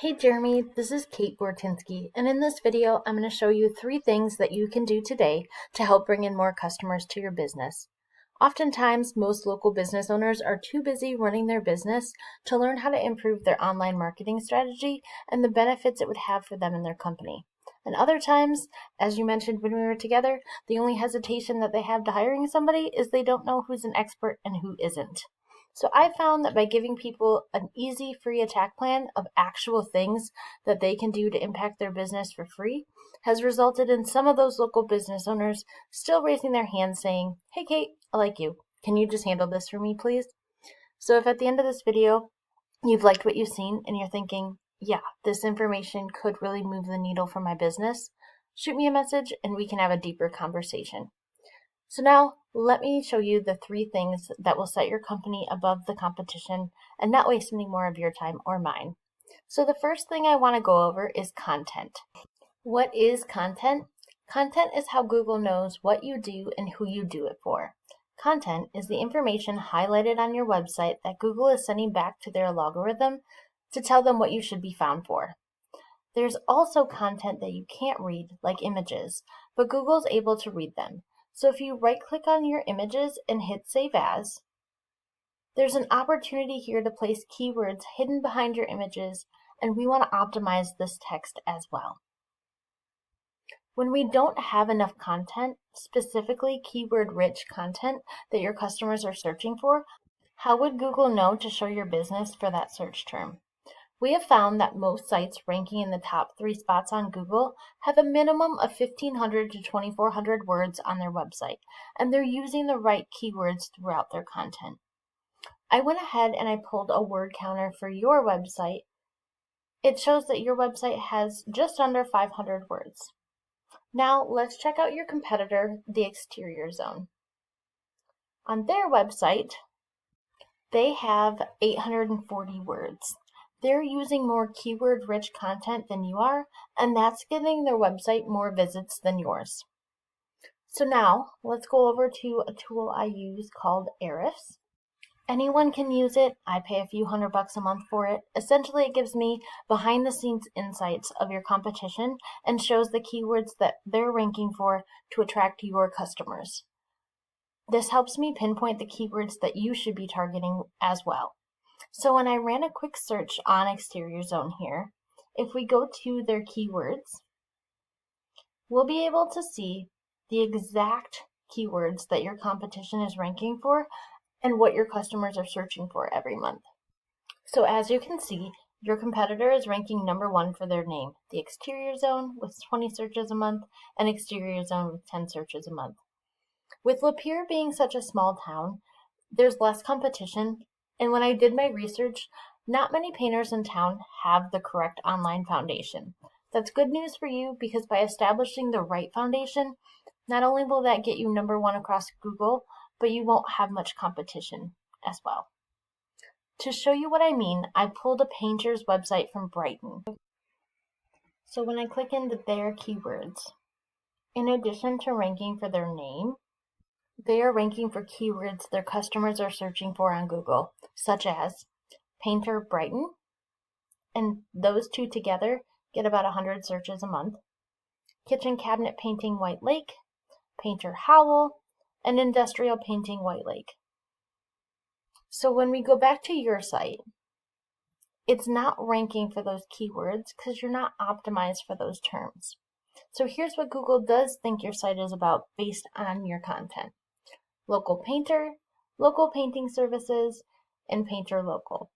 Hey Jeremy, this is Kate Bortinsky, and in this video, I'm going to show you 3 things that you can do today to help bring in more customers to your business. Oftentimes, most local business owners are too busy running their business to learn how to improve their online marketing strategy and the benefits it would have for them and their company. And other times, as you mentioned when we were together, the only hesitation that they have to hiring somebody is they don't know who's an expert and who isn't. So I found that by giving people an easy free attack plan of actual things that they can do to impact their business for free has resulted in some of those local business owners still raising their hands saying, "Hey Kate, I like you. Can you just handle this for me, please?" So if at the end of this video you've liked what you've seen and you're thinking, yeah, this information could really move the needle for my business, shoot me a message and we can have a deeper conversation. So now let me show you the 3 things that will set your company above the competition and not waste any more of your time or mine. So the first thing I want to go over is content. What is content? Content is how Google knows what you do and who you do it for. Content is the information highlighted on your website that Google is sending back to their algorithm to tell them what you should be found for. There's also content that you can't read, like images, but Google's able to read them. So if you right-click on your images and hit Save As, there's an opportunity here to place keywords hidden behind your images, and we want to optimize this text as well. When we don't have enough content, specifically keyword-rich content that your customers are searching for, how would Google know to show your business for that search term? We have found that most sites ranking in the top 3 spots on Google have a minimum of 1,500 to 2,400 words on their website, and they're using the right keywords throughout their content. I went ahead and I pulled a word counter for your website. It shows that your website has just under 500 words. Now let's check out your competitor, The Exterior Zone. On their website, they have 840 words. They're using more keyword-rich content than you are, and that's getting their website more visits than yours. So now, let's go over to a tool I use called Ahrefs. Anyone can use it. I pay a few $100 a month for it. Essentially, it gives me behind-the-scenes insights of your competition and shows the keywords that they're ranking for to attract your customers. This helps me pinpoint the keywords that you should be targeting as well. So when I ran a quick search on Exterior Zone here, if we go to their keywords, we'll be able to see the exact keywords that your competition is ranking for and what your customers are searching for every month. So as you can see, your competitor is ranking number 1 for their name, the Exterior Zone with 20 searches a month and Exterior Zone with 10 searches a month. With Lapeer being such a small town, there's less competition. And when I did my research, not many painters in town have the correct online foundation. That's good news for you because by establishing the right foundation, not only will that get you number 1 across Google, but you won't have much competition as well. To show you what I mean, I pulled a painter's website from Brighton. So when I click into their keywords, in addition to ranking for their name, they are ranking for keywords their customers are searching for on Google, such as Painter Brighton, and those 2 together get about 100 searches a month, Kitchen Cabinet Painting White Lake, Painter Howell, and Industrial Painting White Lake. So when we go back to your site, it's not ranking for those keywords because you're not optimized for those terms. So here's what Google does think your site is about based on your content. Local painter, local painting services, and painter local.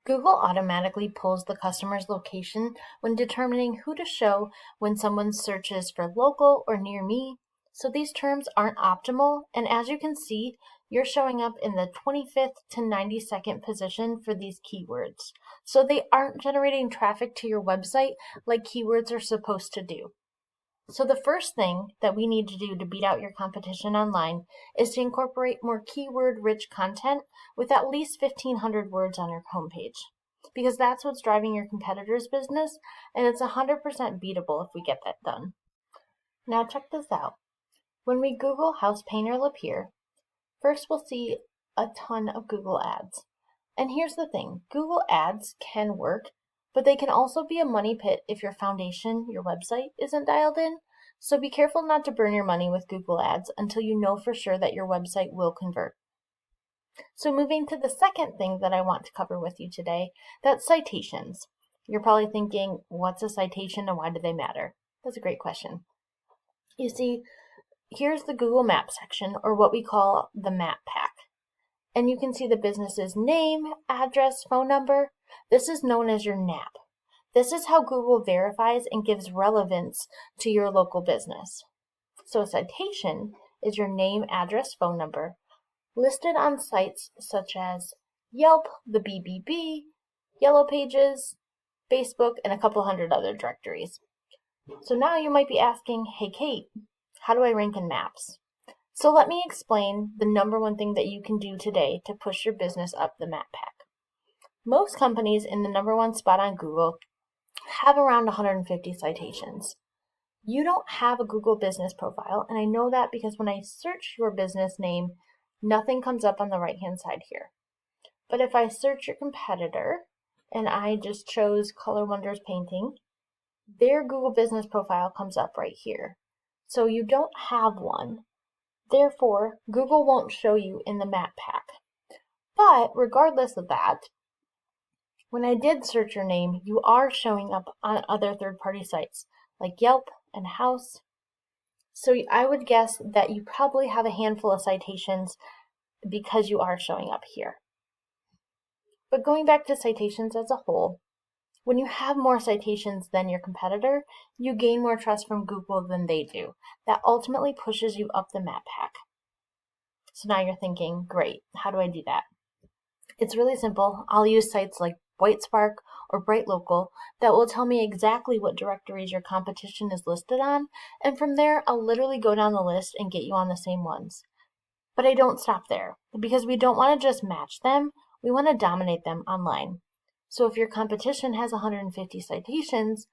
Google automatically pulls the customer's location when determining who to show when someone searches for local or near me. So these terms aren't optimal, and as you can see, you're showing up in the 25th to 92nd position for these keywords. So they aren't generating traffic to your website like keywords are supposed to do. So the first thing that we need to do to beat out your competition online is to incorporate more keyword-rich content with at least 1,500 words on your homepage, because that's what's driving your competitor's business, and it's 100% beatable if we get that done. Now check this out. When we Google house painter Lapeer, first we'll see a ton of Google ads. And here's the thing, Google ads can work but they can also be a money pit if your foundation, your website, isn't dialed in. So be careful not to burn your money with Google Ads until you know for sure that your website will convert. So moving to the second thing that I want to cover with you today, that's citations. You're probably thinking, what's a citation and why do they matter? That's a great question. You see, here's the Google Maps section, or what we call the map pack. And you can see the business's name, address, phone number. This is known as your Knapp. This is how Google verifies and gives relevance to your local business. So a citation is your name, address, phone number, listed on sites such as Yelp, the BBB, Yellow Pages, Facebook, and a couple hundred other directories. So now you might be asking, hey Kate, how do I rank in maps? So let me explain the number one thing that you can do today to push your business up the map pack. Most companies in the number one spot on Google have around 150 citations. You don't have a Google business profile, and I know that because when I search your business name, nothing comes up on the right-hand side here. But if I search your competitor, and I just chose Color Wonders Painting, their Google business profile comes up right here. So you don't have one. Therefore, Google won't show you in the map pack. But regardless of that, when I did search your name, you are showing up on other third-party sites like Yelp and House. So I would guess that you probably have a handful of citations because you are showing up here. But going back to citations as a whole, when you have more citations than your competitor, you gain more trust from Google than they do. That ultimately pushes you up the map pack. So now you're thinking, great, how do I do that? It's really simple. I'll use sites like Whitespark or Bright Local that will tell me exactly what directories your competition is listed on, and from there I'll literally go down the list and get you on the same ones. But I don't stop there, because we don't want to just match them, we want to dominate them online. So if your competition has 150 citations,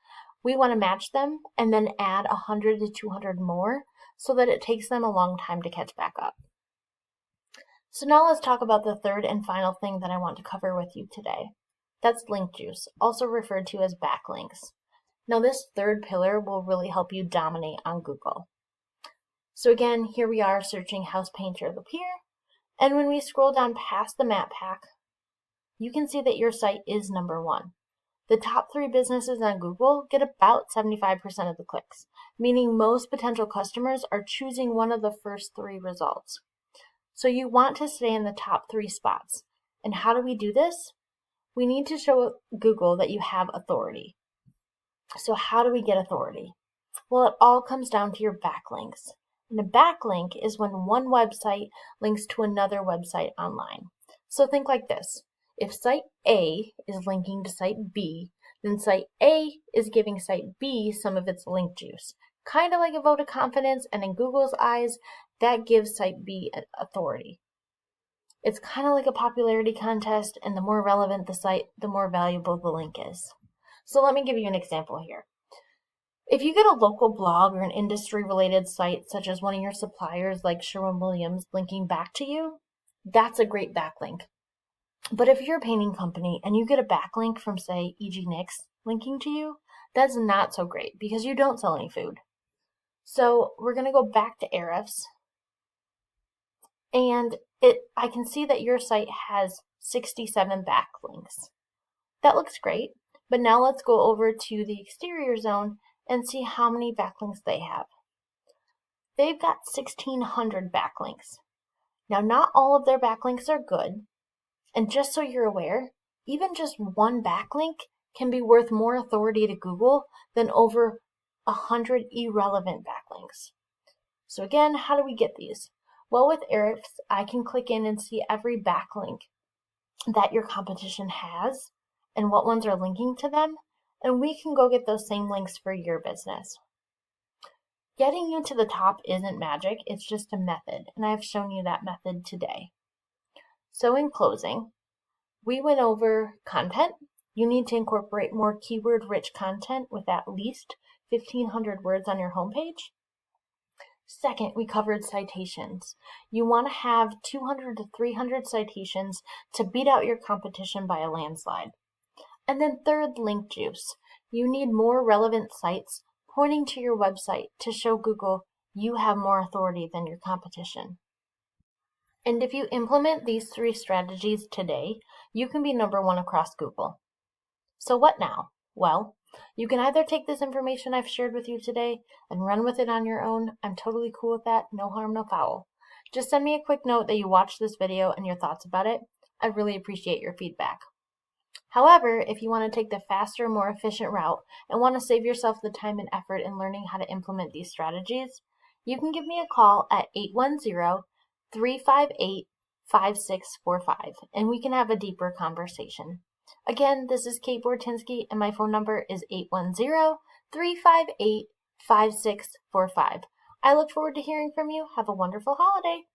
we want to match them and then add 100 to 200 more so that it takes them a long time to catch back up. So now let's talk about the third and final thing that I want to cover with you today. That's link juice, also referred to as backlinks. Now this third pillar will really help you dominate on Google. So again, here we are searching House Painter Lapeer, and when we scroll down past the map pack, you can see that your site is number one. The top 3 businesses on Google get about 75% of the clicks, meaning most potential customers are choosing one of the first 3 results. So you want to stay in the top 3 spots. And how do we do this? We need to show Google that you have authority. So how do we get authority? Well, it all comes down to your backlinks. And a backlink is when one website links to another website online. So think like this. If site A is linking to site B, then site A is giving site B some of its link juice. Kind of like a vote of confidence, and in Google's eyes, that gives site B authority. It's kind of like a popularity contest, and the more relevant the site, the more valuable the link is. So let me give you an example here. If you get a local blog or an industry-related site, such as one of your suppliers like Sherwin-Williams linking back to you, that's a great backlink. But if you're a painting company and you get a backlink from, say, E.G. Nix linking to you, that's not so great because you don't sell any food. So we're going to go back to Ahrefs, and I can see that your site has 67 backlinks. That looks great, but now let's go over to the exterior zone and see how many backlinks they have. They've got 1,600 backlinks. Now, not all of their backlinks are good, and just so you're aware, even just one backlink can be worth more authority to Google than over 100 irrelevant backlinks. So again, how do we get these? Well, with Ahrefs, I can click in and see every backlink that your competition has and what ones are linking to them, and we can go get those same links for your business. Getting you to the top isn't magic, it's just a method, and I've shown you that method today. So in closing, we went over content. You need to incorporate more keyword-rich content with at least 1,500 words on your homepage. Second, we covered citations. You want to have 200 to 300 citations to beat out your competition by a landslide. And then third, link juice. You need more relevant sites pointing to your website to show Google you have more authority than your competition. And if you implement these 3 strategies today, you can be #1 across Google. So what now? Well, you can either take this information I've shared with you today and run with it on your own. I'm totally cool with that. No harm, no foul. Just send me a quick note that you watched this video and your thoughts about it. I'd really appreciate your feedback. However, if you want to take the faster, more efficient route and want to save yourself the time and effort in learning how to implement these strategies, you can give me a call at 810-358-5645 and we can have a deeper conversation. Again, this is Kate Bortinsky and my phone number is 810-358-5645. I look forward to hearing from you. Have a wonderful holiday.